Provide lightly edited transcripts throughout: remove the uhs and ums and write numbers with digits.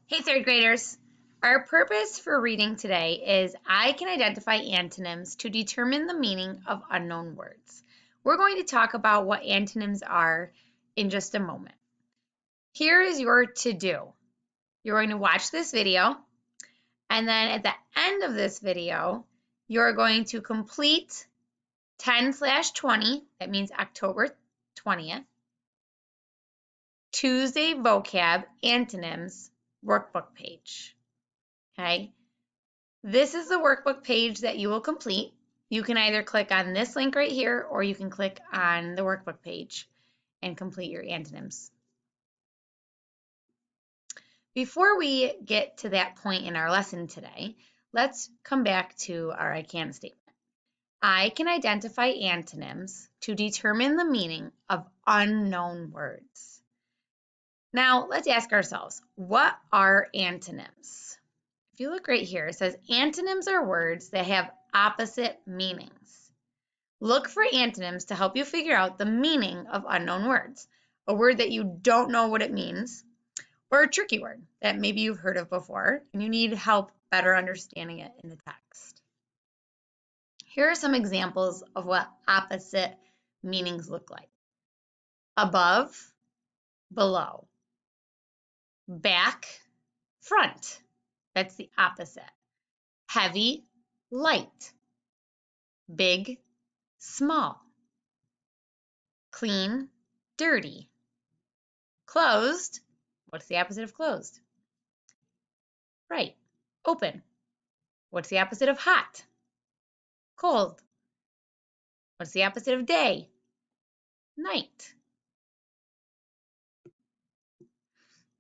Hey, third graders. Our purpose for reading today is I can identify antonyms to determine the meaning of unknown words. We're going to talk about what antonyms are in just a moment. Here is your to-do. You're going to watch this video, and then at the end of this video, you're going to complete 10/20, that means October 20th, Tuesday vocab antonyms workbook page. Okay, this is the workbook page that you will complete. You can either click on this link right here, or you can click on the workbook page and complete your antonyms. Before we get to that point in our lesson today, let's come back to our I can statement. I can identify antonyms to determine the meaning of unknown words. Now, let's ask ourselves, what are antonyms? If you look right here, it says antonyms are words that have opposite meanings. Look for antonyms to help you figure out the meaning of unknown words, a word that you don't know what it means, or a tricky word that maybe you've heard of before and you need help better understanding it in the text. Here are some examples of what opposite meanings look like. Above, below. Back, front. That's the opposite. Heavy, light. Big, small. Clean, dirty. Closed, what's the opposite of closed? Right, open. What's the opposite of hot? Cold. What's the opposite of day? Night.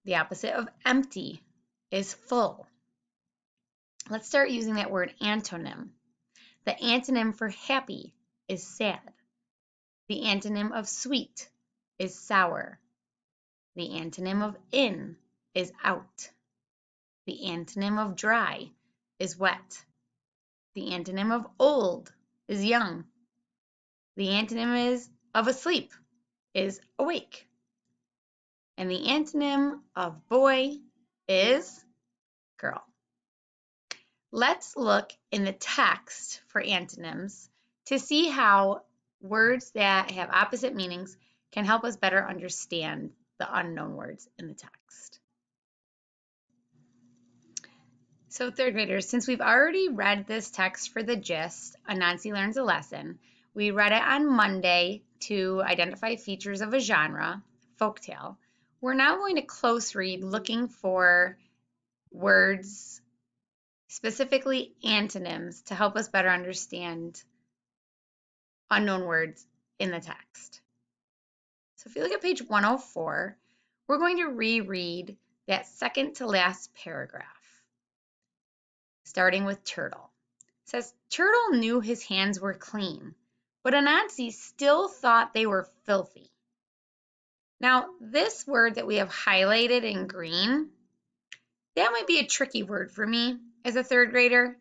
The opposite of empty is full. Let's start using that word antonym. The antonym for happy is sad. The antonym of sweet is sour. The antonym of in is out. The antonym of dry is wet. The antonym of old is young. The antonym of asleep is awake. And the antonym of boy is girl. Let's look in the text for antonyms to see how words that have opposite meanings can help us better understand the unknown words in the text. So third graders, since we've already read this text for the gist, Anansi Learns a Lesson, we read it on Monday to identify features of a genre, folktale. We're now going to close read looking for words, specifically antonyms, to help us better understand unknown words in the text. So if you look at page 104, we're going to reread that second to last paragraph, starting with turtle. It says, Turtle knew his hands were clean, but Anansi still thought they were filthy. Now, this word that we have highlighted in green, that might be a tricky word for me as a third grader.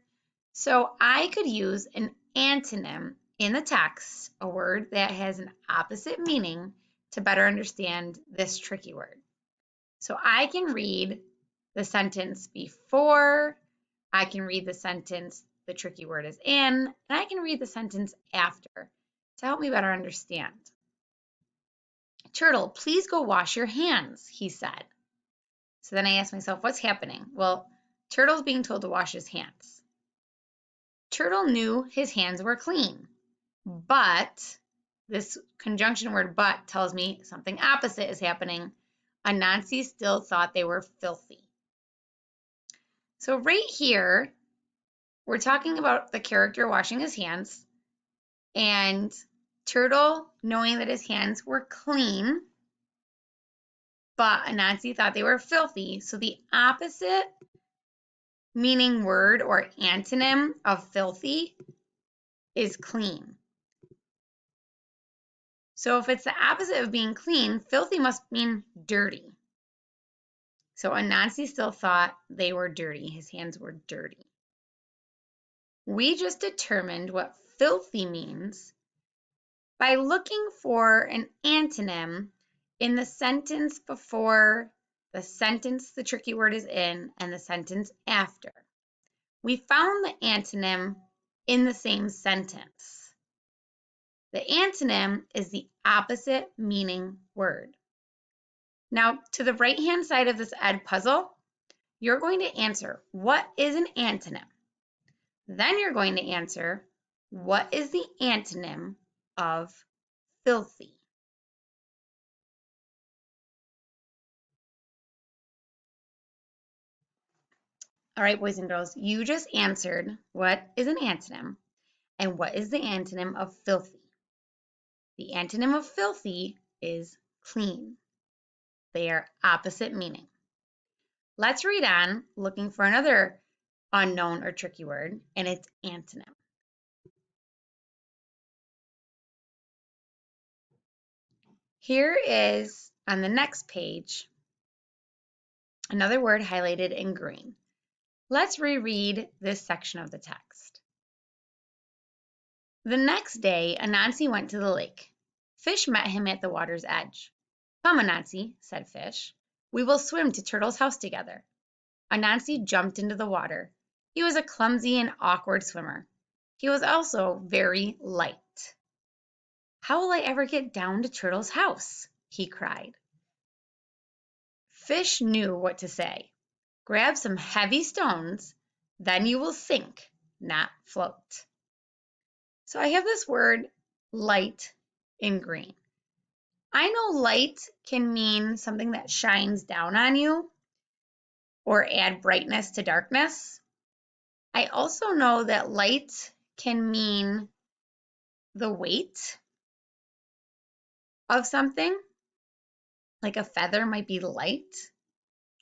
So I could use an antonym in the text, a word that has an opposite meaning, to better understand this tricky word. So I can read the sentence before, I can read the sentence the tricky word is in, and I can read the sentence after to help me better understand. Turtle, please go wash your hands, he said. So then I asked myself, what's happening? Well, Turtle's being told to wash his hands. Turtle knew his hands were clean, but this conjunction word but tells me something opposite is happening. Anansi still thought they were filthy. So right here, we're talking about the character washing his hands and Turtle knowing that his hands were clean, but Anansi thought they were filthy. So the opposite meaning word or antonym of filthy is clean. So if it's the opposite of being clean, filthy must mean dirty. So Anansi still thought they were dirty. His hands were dirty. We just determined what filthy means by looking for an antonym in the sentence before the sentence the tricky word is in, and the sentence after. We found the antonym in the same sentence. The antonym is the opposite meaning word. Now, to the right-hand side of this ed puzzle, you're going to answer, what is an antonym? Then you're going to answer, what is the antonym of filthy? All right, boys and girls, you just answered what is an antonym and what is the antonym of filthy. The antonym of filthy is clean. They are opposite meaning. Let's read on looking for another unknown or tricky word, and it's antonym. Here is on the next page another word highlighted in green. Let's reread this section of the text. The next day, Anansi went to the lake. Fish met him at the water's edge. Come, Anansi, said Fish. We will swim to Turtle's house together. Anansi jumped into the water. He was a clumsy and awkward swimmer. He was also very light. How will I ever get down to Turtle's house? He cried. Fish knew what to say. Grab some heavy stones, then you will sink, not float. So I have this word light in green. I know light can mean something that shines down on you or add brightness to darkness. I also know that light can mean the weight of something, like a feather might be light.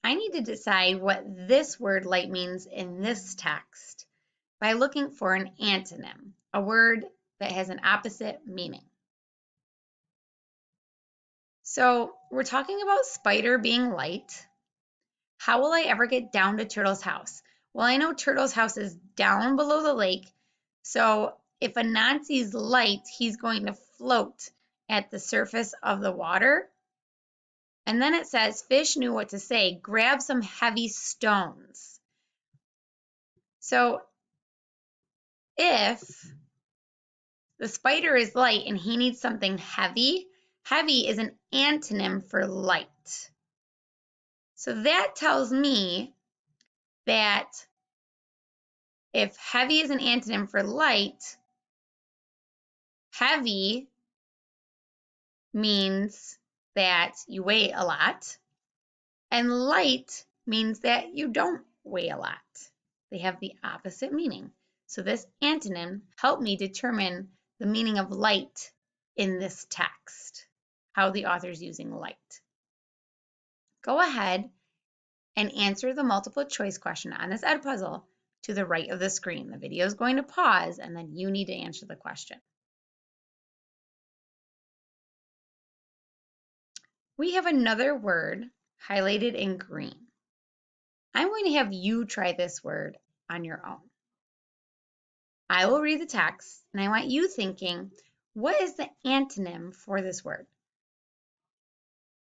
I need to decide what this word light means in this text by looking for an antonym, a word that has an opposite meaning. So we're talking about Spider being light. How will I ever get down to Turtle's house? Well, I know Turtle's house is down below the lake, so if Anansi's light, he's going to float at the surface of the water. And then it says, Fish knew what to say, grab some heavy stones. So if the spider is light and he needs something heavy, heavy is an antonym for light. So that tells me that if heavy is an antonym for light, heavy means that you weigh a lot, and light means that you don't weigh a lot. They have the opposite meaning. So this antonym helped me determine the meaning of light in this text, how the author's using light. Go ahead and answer the multiple choice question on this ed puzzle to the right of the screen. The video is going to pause and then you need to answer the question. We have another word highlighted in green. I'm going to have you try this word on your own. I will read the text and I want you thinking, what is the antonym for this word?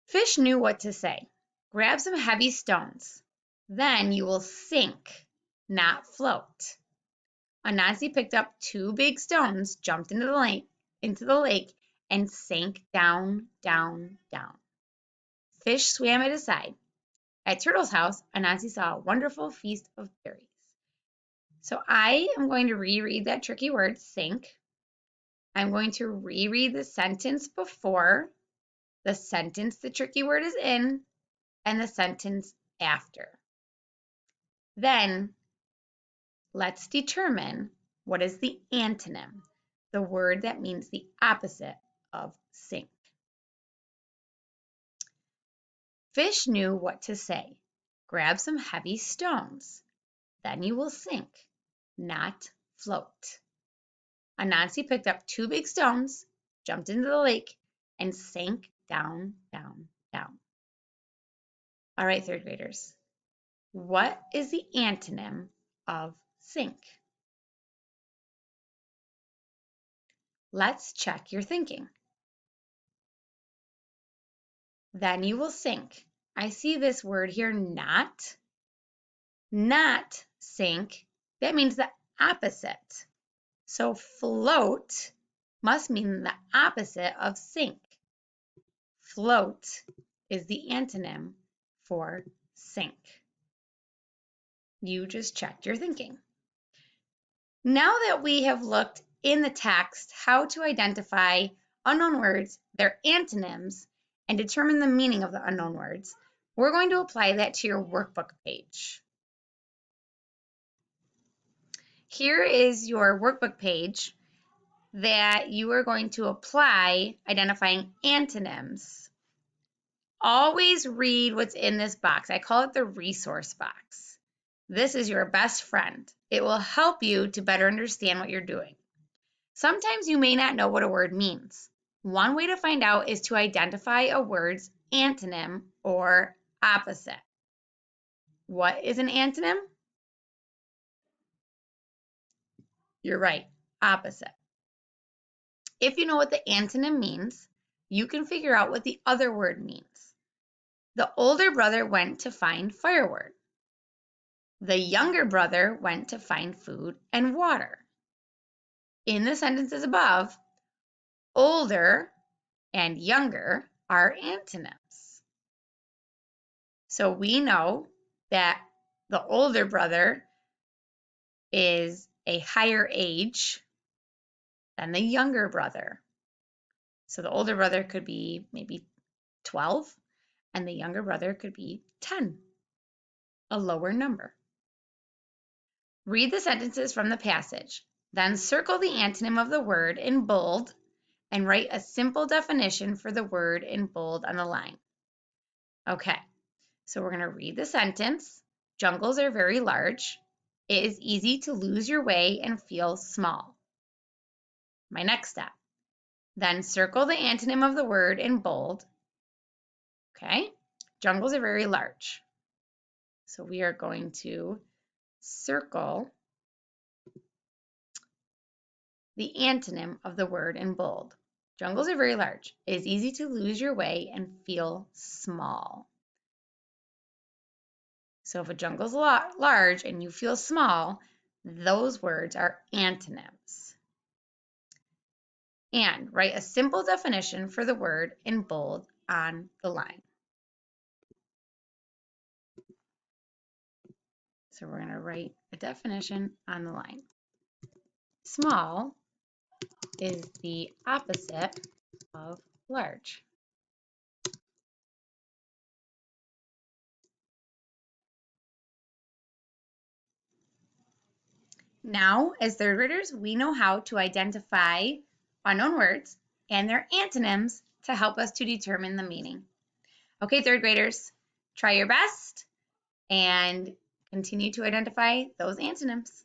Fish knew what to say. Grab some heavy stones. Then you will sink, not float. Anansi picked up 2 big stones, jumped into the lake, and sank down, down, down. Fish swam at his side. At Turtle's house, Anansi saw a wonderful feast of berries. So I am going to reread that tricky word, sink. I'm going to reread the sentence before, the sentence the tricky word is in, and the sentence after. Then let's determine what is the antonym, the word that means the opposite of sink. Fish knew what to say. Grab some heavy stones. Then you will sink, not float. Anansi picked up 2 big stones, jumped into the lake, and sank down, down, down. All right, third graders, what is the antonym of sink? Let's check your thinking. Then you will sink. I see this word here, not. Not sink. That means the opposite. So float must mean the opposite of sink. Float is the antonym for sink. You just checked your thinking. Now that we have looked in the text how to identify unknown words, their antonyms, and determine the meaning of the unknown words, we're going to apply that to your workbook page. Here is your workbook page that you are going to apply identifying antonyms. Always read what's in this box. I call it the resource box. This is your best friend. It will help you to better understand what you're doing. Sometimes you may not know what a word means. One way to find out is to identify a word's antonym or opposite. What is an antonym? You're right, opposite. If you know what the antonym means, you can figure out what the other word means. The older brother went to find firewood. The younger brother went to find food and water. In the sentences above, older and younger are antonyms. So we know that the older brother is a higher age than the younger brother. So the older brother could be maybe 12, and the younger brother could be 10, a lower number. Read the sentences from the passage, then circle the antonym of the word in bold and write a simple definition for the word in bold on the line. Okay, so we're going to read the sentence. Jungles are very large. It is easy to lose your way and feel small. My next step. Then circle the antonym of the word in bold. Okay, jungles are very large. So we are going to circle the antonym of the word in bold. Jungles are very large. It is easy to lose your way and feel small. So if a jungle's large and you feel small, those words are antonyms. And write a simple definition for the word in bold on the line. So we're going to write a definition on the line. Small is the opposite of large. Now, as third graders, we know how to identify unknown words and their antonyms to help us to determine the meaning. Okay, third graders, try your best and continue to identify those antonyms.